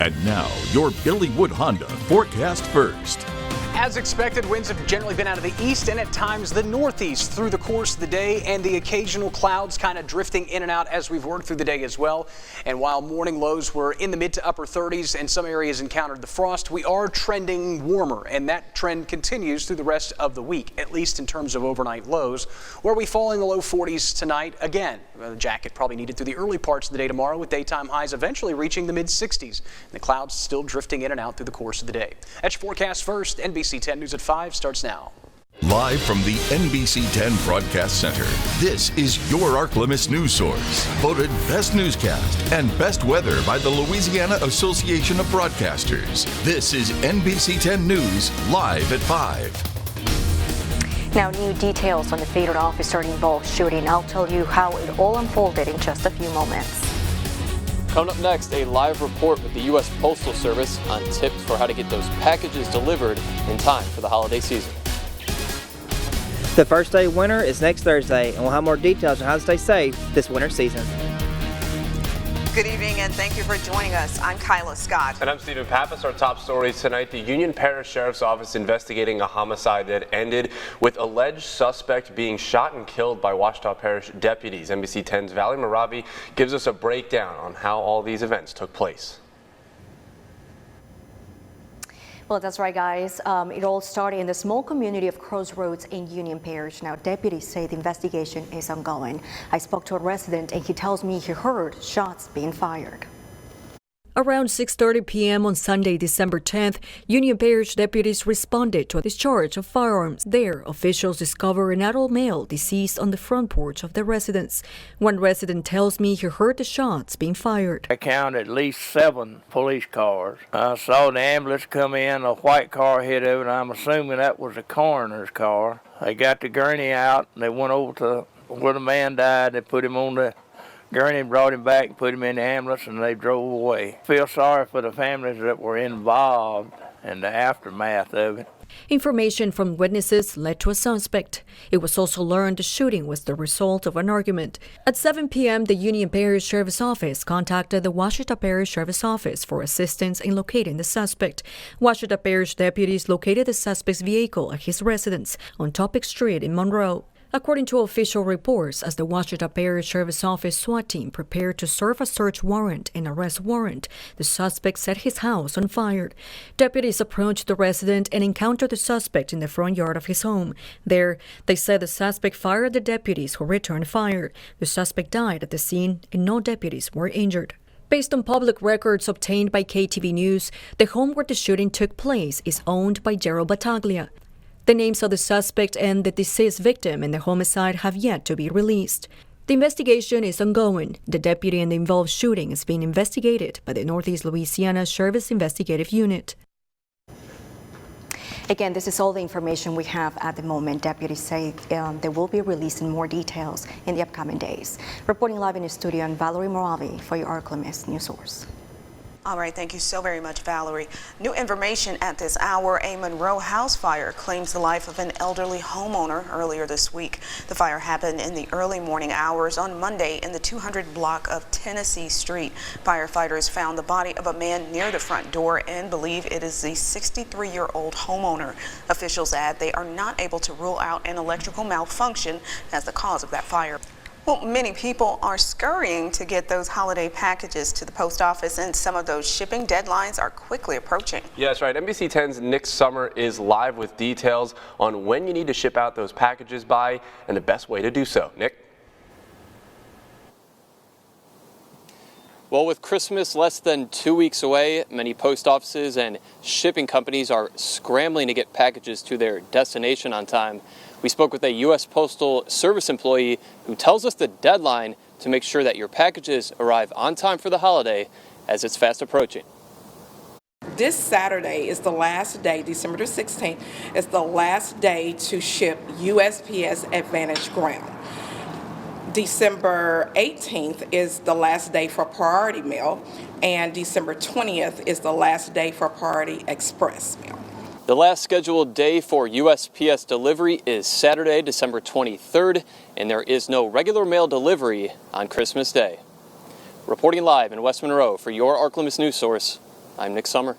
And now, your Billy Wood Honda forecast first. As expected, winds have generally been out of the east and at times the northeast through the course of the day, and the occasional clouds kind of drifting in and out as we've worked through the day as well. And while morning lows were in the mid to upper 30s and some areas encountered the frost, we are trending warmer, and that trend continues through the rest of the week, at least in terms of overnight lows, where we fall in the low 40s tonight again. The jacket probably needed through the early parts of the day tomorrow, with daytime highs eventually reaching the mid 60s. And the clouds still drifting in and out through the course of the day. That's your forecast first. NBC 10 News at 5 starts now. Live from the NBC 10 Broadcast Center, this is your ArkLaMis news source. Voted Best Newscast and Best Weather by the Louisiana Association of Broadcasters. This is NBC 10 News, live at 5. Now, new details on the fatal officer involved shooting. I'll tell you how it all unfolded in just a few moments. Coming up next, a live report with the U.S. Postal Service on tips for how to get those packages delivered in time for the holiday season. The first day of winter is next Thursday, and we'll have more details on how to stay safe this winter season. Good evening, and thank you for joining us. I'm Kyla Scott. And I'm Stephen Pappas. Our top stories tonight: the Union Parish Sheriff's Office investigating a homicide that ended with alleged suspect being shot and killed by Ouachita Parish deputies. NBC 10's Valerie Moravi gives us a breakdown on how all these events took place. Well, that's right, guys. It all started in the small community of Crossroads in Union Parish. Now, deputies say the investigation is ongoing. I spoke to a resident, and he tells me he heard shots being fired. Around 6:30 p.m. on Sunday, December 10th, Union Parish deputies responded to a discharge of firearms. There, officials discovered an adult male deceased on the front porch of the residence. One resident tells me he heard the shots being fired. I counted at least 7 police cars. I saw the ambulance come in, a white car hit over, and I'm assuming that was a coroner's car. They got the gurney out, and they went over to where the man died. They put him on the gurney, brought him back and put him in the ambulance, and they drove away. Feel sorry for the families that were involved in the aftermath of it. Information from witnesses led to a suspect. It was also learned the shooting was the result of an argument. At 7 p.m., the Union Parish Sheriff's Office contacted the Ouachita Parish Sheriff's Office for assistance in locating the suspect. Ouachita Parish deputies located the suspect's vehicle at his residence on Topic Street in Monroe. According to official reports, as the Ouachita Parish Sheriff's Office SWAT team prepared to serve a search warrant and arrest warrant, the suspect set his house on fire. Deputies approached the resident and encountered the suspect in the front yard of his home. There, they said the suspect fired the deputies, who returned fire. The suspect died at the scene, and no deputies were injured. Based on public records obtained by KTVE News, the home where the shooting took place is owned by Gerald Battaglia. The names of the suspect and the deceased victim in the homicide have yet to be released. The investigation is ongoing. The deputy in the involved shooting is being investigated by the Northeast Louisiana Sheriff's Investigative Unit. Again, this is all the information we have at the moment. Deputies say they will be releasing more details in the upcoming days. Reporting live in the studio, I'm Valerie Moravi for your ArkLaMis news source. All right, thank you so very much, Valerie. New information at this hour: a Monroe house fire claims the life of an elderly homeowner earlier this week. The fire happened in the early morning hours on Monday in the 200 block of Tennessee Street. Firefighters found the body of a man near the front door and believe it is the 63-year-old homeowner. Officials add they are not able to rule out an electrical malfunction as the cause of that fire. Well, many people are scurrying to get those holiday packages to the post office, and some of those shipping deadlines are quickly approaching. Yeah, that's right. NBC 10's Nick Summer is live with details on when you need to ship out those packages by and the best way to do so. Nick? Well, with Christmas less than 2 weeks away, many post offices and shipping companies are scrambling to get packages to their destination on time. We spoke with a U.S. Postal Service employee who tells us the deadline to make sure that your packages arrive on time for the holiday, as it's fast approaching. This Saturday is the last day, December the 16th, is the last day to ship USPS Advantage Ground. December 18th is the last day for Priority Mail, and December 20th is the last day for Priority Express Mail. The last scheduled day for USPS delivery is Saturday, December 23rd, and there is no regular mail delivery on Christmas Day. Reporting live in West Monroe for your ArkLaMis news source, I'm Nick Summer.